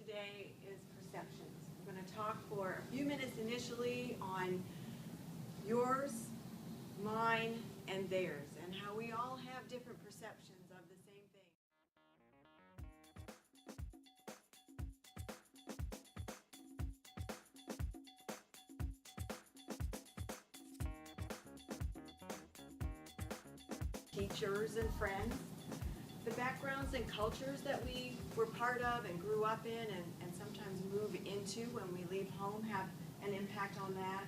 today is perceptions. We're going to talk for a few minutes initially on yours, mine, and theirs, and how we all have different perceptions of the same thing. Teachers and friends, the backgrounds and cultures that we were part of and grew up in and sometimes move into when we leave home have an impact on that.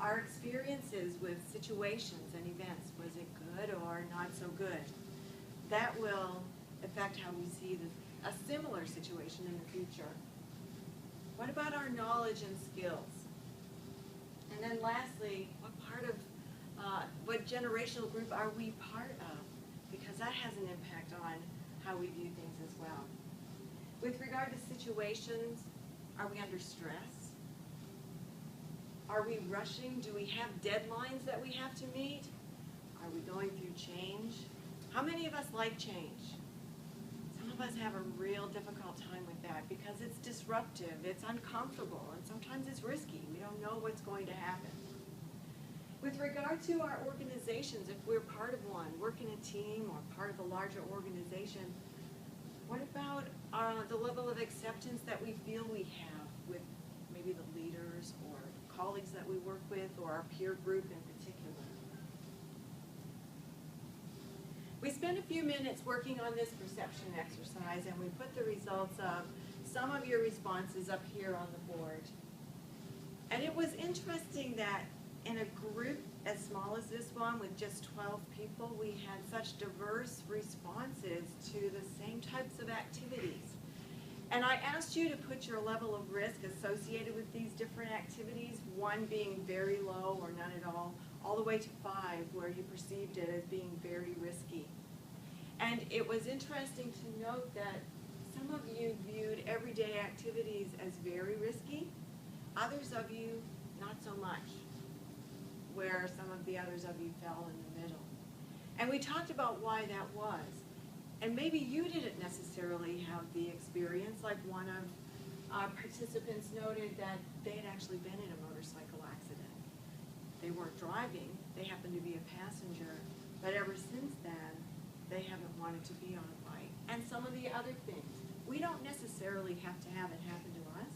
Our experiences with situations and events, was it good or not so good? That will affect how we see a similar situation in the future. What about our knowledge and skills? And then lastly, what generational group are we part of? Because that has an impact on how we view things as well. With regard to situations, are we under stress? Are we rushing? Do we have deadlines that we have to meet? Are we going through change? How many of us like change? Some of us have a real difficult time with that because it's disruptive, it's uncomfortable, and sometimes it's risky. We don't know what's going to happen. With regard to our organizations, if we're part of one, work in a team or part of a larger organization, what about the level of acceptance that we feel we have with maybe the leaders or colleagues that we work with or our peer group in particular? We spent a few minutes working on this perception exercise, and we put the results of some of your responses up here on the board. And it was interesting that in a group as small as this one with just 12 people, we had such diverse responses to the same types of activities. And I asked you to put your level of risk associated with these different activities, one being very low or none at all the way to 5 where you perceived it as being very risky. And it was interesting to note that some of you viewed everyday activities as very risky, others of you not so much, where some of the others of you fell in the middle. And we talked about why that was. And maybe you didn't necessarily have the experience, like one of our participants noted that they had actually been in a motorcycle accident. They weren't driving, they happened to be a passenger, but ever since then, they haven't wanted to be on a bike. And some of the other things. We don't necessarily have to have it happen to us,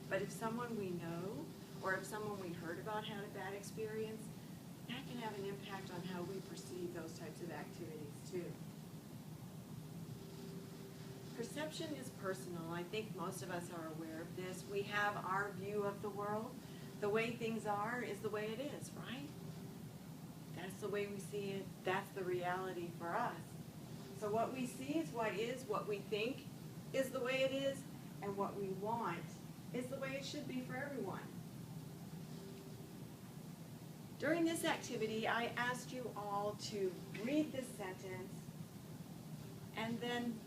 but if someone we know, or if someone we heard about had a bad experience, that can have an impact on how we perceive those types of activities too. Perception is personal. I think most of us are aware of this. We have our view of the world. The way things are is the way it is, right? That's the way we see it. That's the reality for us. So what we see is, what we think is the way it is, and what we want is the way it should be for everyone. During this activity, I asked you all to read this sentence and then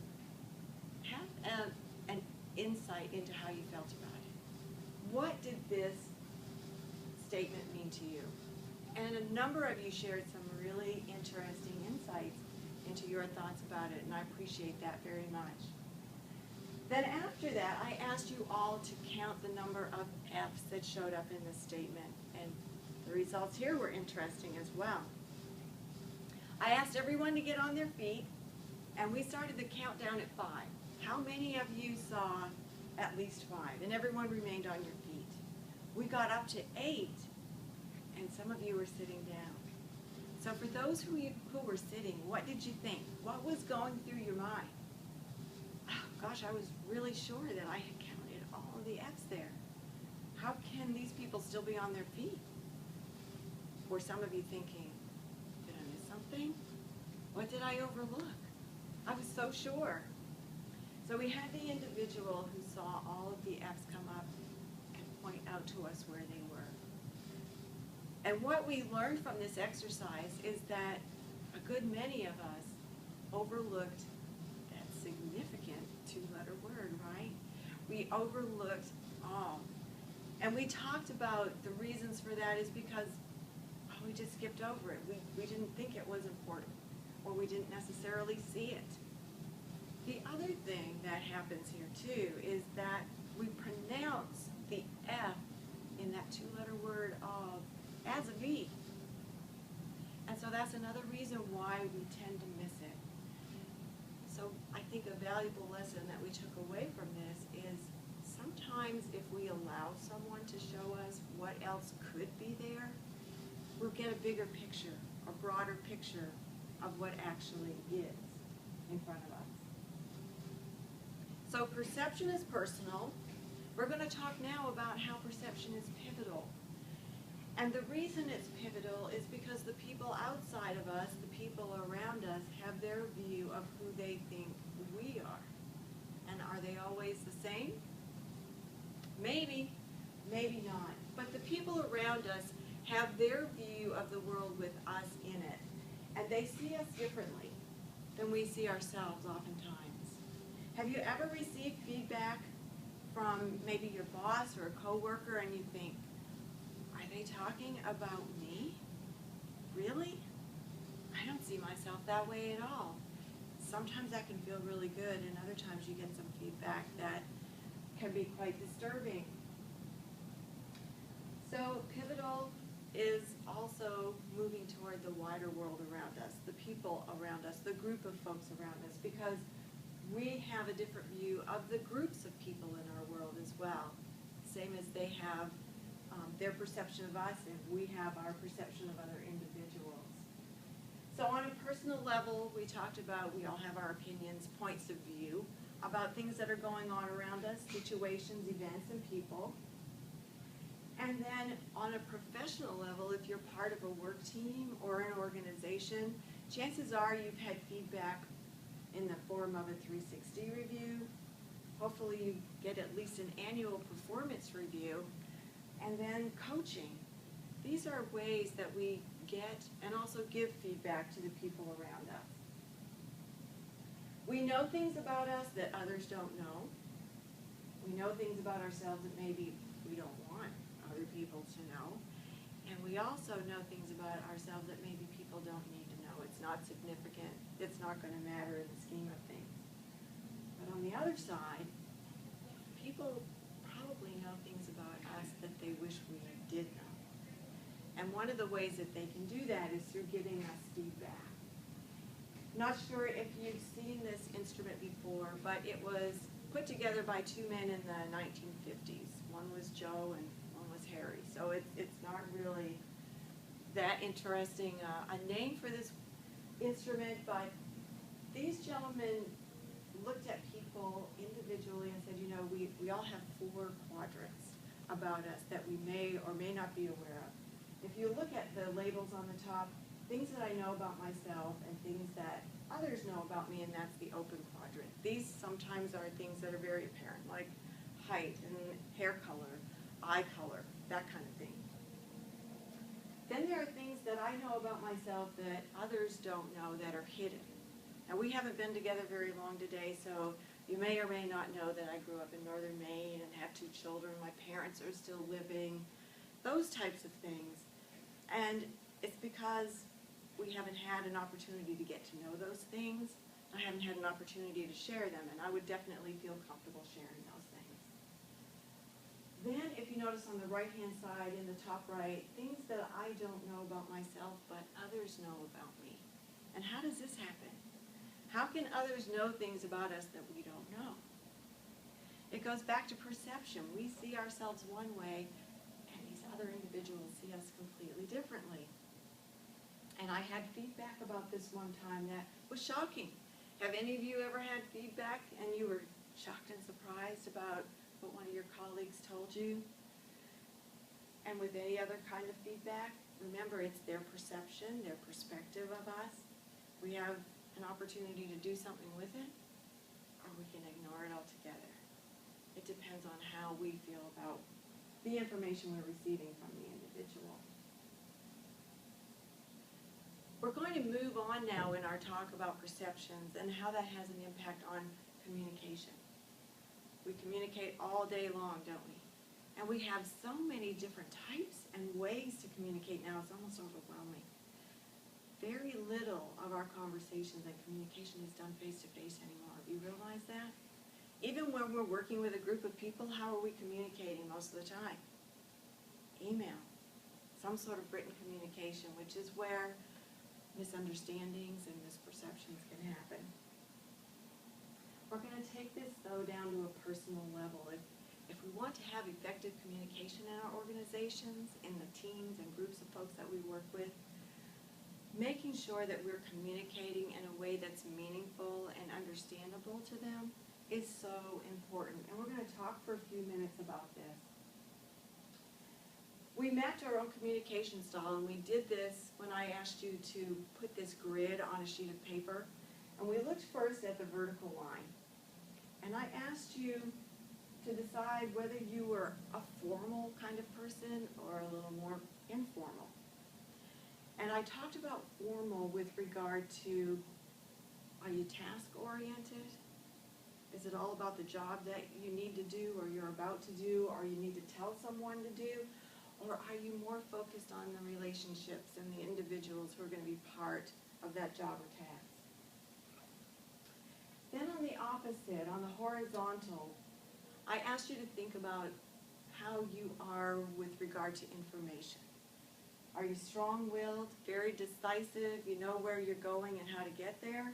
have an insight into how you felt about it. What did this statement mean to you? And a number of you shared some really interesting insights into your thoughts about it, and I appreciate that very much. Then after that, I asked you all to count the number of F's that showed up in this statement, and the results here were interesting as well. I asked everyone to get on their feet, and we started the countdown at 5. How many of you saw at least 5? And everyone remained on your feet. We got up to 8, and some of you were sitting down. So for those who were sitting, what did you think? What was going through your mind? Oh, gosh, I was really sure that I had counted all of the F's there. How can these people still be on their feet? Or some of you thinking, did I miss something? What did I overlook? I was so sure. So we had the individual who saw all of the F's come up and point out to us where they were. And what we learned from this exercise is that a good many of us overlooked that significant 2-letter word, right? We overlooked all. And we talked about the reasons for that is because we just skipped over it. We didn't think it was important, or we didn't necessarily see it. The other thing that happens here too is that we pronounce the F in that two-letter word of as a V. And so that's another reason why we tend to miss it. So I think a valuable lesson that we took away from this is sometimes if we allow someone to show us what else could be there, we'll get a bigger picture, a broader picture of what actually is in front of us. So perception is personal. We're going to talk now about how perception is pivotal. And the reason it's pivotal is because the people outside of us, the people around us, have their view of who they think we are. And are they always the same? Maybe, maybe not. But the people around us have their view of the world with us in it. And they see us differently than we see ourselves oftentimes. Have you ever received feedback from maybe your boss or a coworker and you think, are they talking about me? Really? I don't see myself that way at all. Sometimes that can feel really good, and other times you get some feedback that can be quite disturbing. So pivotal is also moving toward the wider world around us, the people around us, the group of folks around us, because we have a different view of the groups of people in our world as well, same as they have their perception of us and we have our perception of other individuals. So on a personal level, we talked about we all have our opinions, points of view about things that are going on around us, situations, events, and people. And then on a professional level, if you're part of a work team or an organization, chances are you've had feedback in the form of a 360 review. Hopefully you get at least an annual performance review. And then coaching. These are ways that we get and also give feedback to the people around us. We know things about us that others don't know. We know things about ourselves that maybe we don't want other people to know. And we also know things about ourselves that maybe people don't need to know. It's not significant. It's not going to matter in the scheme of things. But on the other side, people probably know things about us that they wish we did know. And one of the ways that they can do that is through giving us feedback. Not sure if you've seen this instrument before, but it was put together by two men in the 1950s. One was Joe and one was Harry. So it's not really that interesting a name for this instrument, but these gentlemen looked at people individually and said, you know, we all have 4 quadrants about us that we may or may not be aware of. If you look at the labels on the top, things that I know about myself and things that others know about me, and that's the open quadrant. These sometimes are things that are very apparent, like height and hair color, eye color, that kind of thing. Then there are things that I know about myself that others don't know that are hidden. Now, we haven't been together very long today, so you may or may not know that I grew up in northern Maine and have 2 children. My parents are still living, those types of things. And it's because we haven't had an opportunity to get to know those things. I haven't had an opportunity to share them, and I would definitely feel comfortable sharing those things. Then, if you notice on the right-hand side in the top right, things that I don't know about myself, but others know about me. And how does this happen? How can others know things about us that we don't know? It goes back to perception. We see ourselves one way, and these other individuals see us completely differently. And I had feedback about this one time that was shocking. Have any of you ever had feedback and you were shocked and surprised about what one of your colleagues told you? And with any other kind of feedback, remember it's their perception, their perspective of us. We have an opportunity to do something with it, or we can ignore it altogether. It depends on how we feel about the information we're receiving from the individual. We're going to move on now in our talk about perceptions and how that has an impact on communication. We communicate all day long, don't we? And we have so many different types and ways to communicate now, it's almost overwhelming. Very little of our conversations and communication is done face-to-face anymore. Have you realized that? Even when we're working with a group of people, how are we communicating most of the time? Email, some sort of written communication, which is where misunderstandings and misperceptions can happen. We're going to take this, though, down to a personal level. If we want to have effective communication in our organizations, in the teams and groups of folks that we work with, making sure that we're communicating in a way that's meaningful and understandable to them is so important. And we're going to talk for a few minutes about this. We mapped our own communication style, and we did this when I asked you to put this grid on a sheet of paper. And we looked first at the vertical line. And I asked you to decide whether you were a formal kind of person or a little more informal. And I talked about formal with regard to, are you task-oriented? Is it all about the job that you need to do or you're about to do or you need to tell someone to do? Or are you more focused on the relationships and the individuals who are going to be part of that job or task? Then on the opposite, on the horizontal, I asked you to think about how you are with regard to information. Are you strong-willed, very decisive, you know where you're going and how to get there?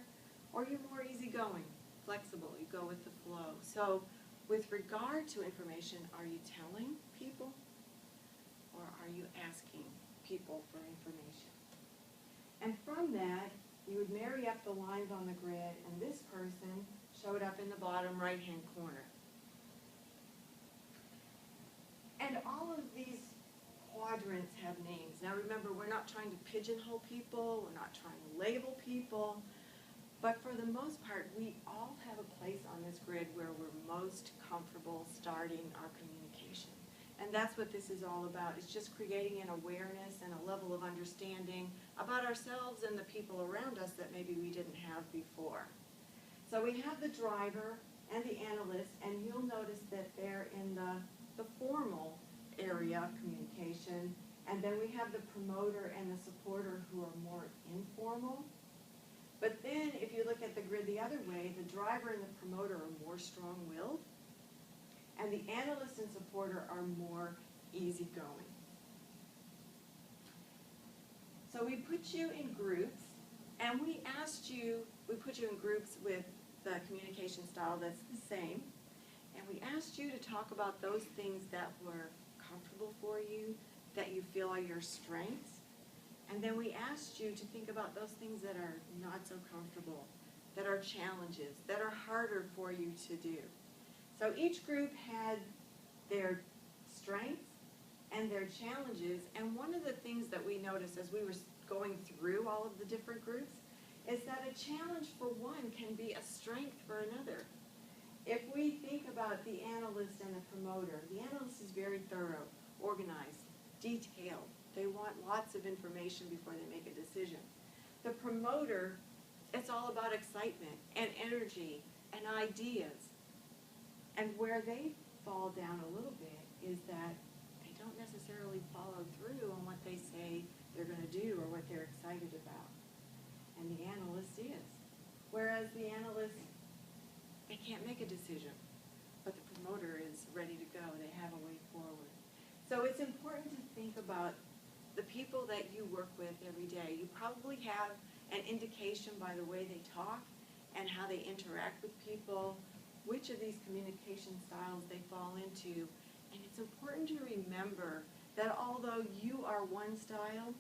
Or are you more easygoing, flexible, you go with the flow? So with regard to information, are you telling people or are you asking people for information? And from that, you would marry up the lines on the grid, and this person showed up in the bottom right-hand corner. And all of these quadrants have names. Now remember, we're not trying to pigeonhole people, we're not trying to label people, but for the most part, we all have a place on this grid where we're most comfortable starting our communication. And that's what this is all about. It's just creating an awareness and a level of understanding about ourselves and the people around us that maybe we didn't have before. So we have the driver and the analyst, and you'll notice that they're in the formal area of communication, and then we have the promoter and the supporter who are more informal. But then if you look at the grid the other way, the driver and the promoter are more strong-willed, and the analyst and supporter are more easygoing. So we put you in groups, and we put you in groups with the communication style that's the same, and we asked you to talk about those things that were comfortable for you, that you feel are your strengths, and then we asked you to think about those things that are not so comfortable, that are challenges, that are harder for you to do. So each group had their strengths and their challenges, and one of the things that we noticed as we were going through all of the different groups is that a challenge for one can be a strength for another. If we think about the analyst and the promoter, the analyst is very thorough, organized, detailed. They want lots of information before they make a decision. The promoter, it's all about excitement and energy and ideas. And where they fall down a little bit is that they don't necessarily follow through on what they say they're going to do or what they're excited about. And the analyst is. Whereas the analyst, they can't make a decision, but the promoter is ready to go. They have a way forward. So it's important to think about the people that you work with every day. You probably have an indication by the way they talk and how they interact with people, which of these communication styles they fall into. And it's important to remember that although you are one style,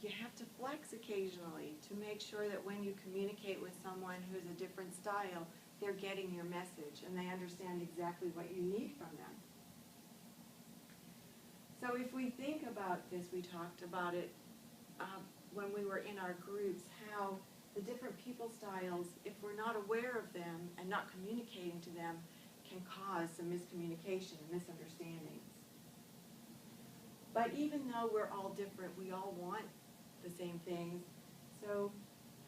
you have to flex occasionally to make sure that when you communicate with someone who's a different style, they're getting your message and they understand exactly what you need from them. So if we think about this, we talked about it when we were in our groups, how the different people styles, if we're not aware of them and not communicating to them, can cause some miscommunication and misunderstandings. But even though we're all different, we all want the same things. So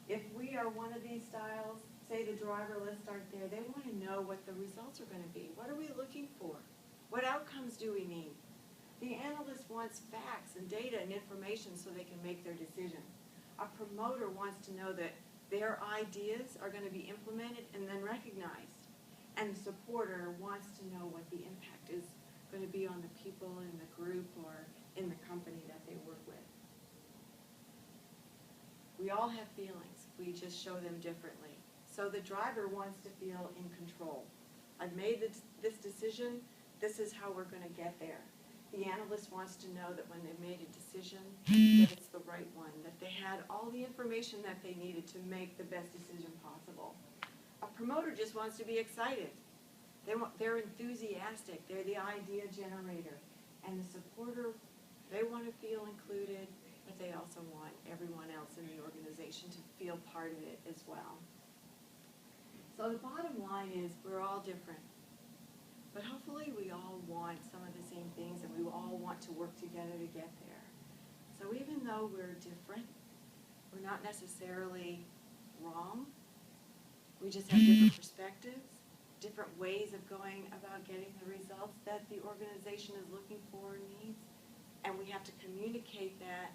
if we are one of these styles, say the driver, let's start there, they want to know what the results are going to be. What are we looking for? What outcomes do we need? The analyst wants facts and data and information so they can make their decision. A promoter wants to know that their ideas are going to be implemented and then recognized. and the supporter wants to know what the impact is going to be on the people in the group or in the company that they work with. We all have feelings. We just show them differently. So the driver wants to feel in control. I've made this decision. This is how we're going to get there. The analyst wants to know that when they've made a decision, that it's the right one, that they had all the information that they needed to make the best decision possible. A promoter just wants to be excited. They're enthusiastic. They're the idea generator. And the supporter, they want to feel included, but they also want everyone else in the organization to feel part of it as well. So the bottom line is we're all different. But hopefully we all want some of the same things, and we all want to work together to get there. So even though we're different, we're not necessarily wrong. We just have different perspectives, different ways of going about getting the results that the organization is looking for and needs. And we have to communicate that